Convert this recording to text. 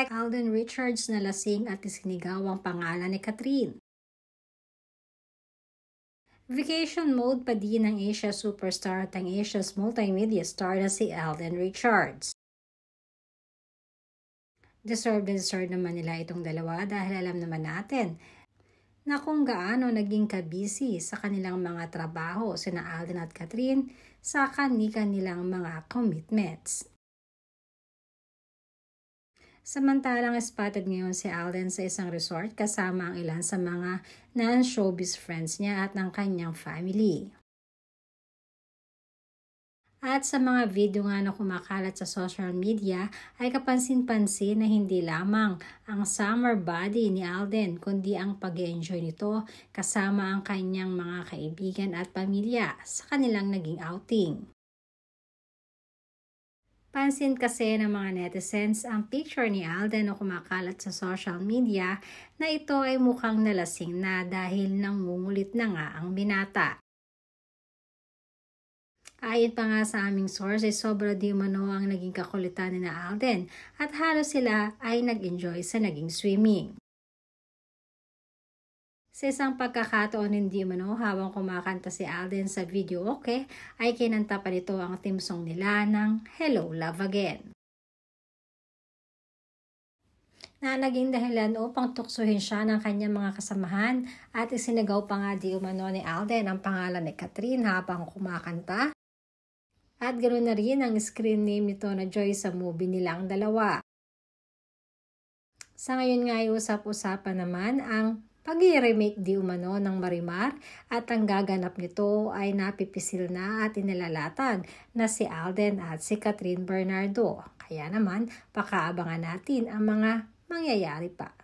suspect Alden Richards na lasing at isinigaw ang pangalan ni Catherine. Vacation mode pa din ng Asia superstar at ang Asia's multimedia star na si Alden Richards. Deserve naman nila itong dalawa dahil alam naman natin na kung gaano naging kabisi sa kanilang mga trabaho sina Alden at Catherine sa kanilang mga commitments. Samantalang spotted ngayon si Alden sa isang resort kasama ang ilan sa mga non-showbiz friends niya at ng kanyang family. At sa mga video nga na kumakalat sa social media ay kapansin-pansin na hindi lamang ang summer body ni Alden kundi ang pag-enjoy nito kasama ang kanyang mga kaibigan at pamilya sa kanilang naging outing. Pansin kasi ng mga netizens ang picture ni Alden na kumakalat sa social media na ito ay mukhang nalasing na dahil nangungulit na nga ang binata. Ayon pa nga sa aming source ay sobra di umano ang naging kakulitan ni na Alden at halos sila ay nag-enjoy sa naging swimming. Sa isang pagkakataon hindi umano habang kumakanta si Alden sa video ay kinanta pa nito ang theme song nila ng Hello Love Again. Na naging dahilan upang tuksuhin siya ng kanyang mga kasamahan at isinagaw pa nga di umano ni Alden ang pangalan ni Catherine habang kumakanta. At ganoon na rin ang screen name nito na Joy sa movie nilang dalawa. Sa ngayon nga ay usap-usapan naman ang pag-i-remake di umano ng Marimar at ang gaganap nito ay napipisil na at inilalatag na si Alden at si Catherine Bernardo. Kaya naman, pakaabangan natin ang mga mangyayari pa.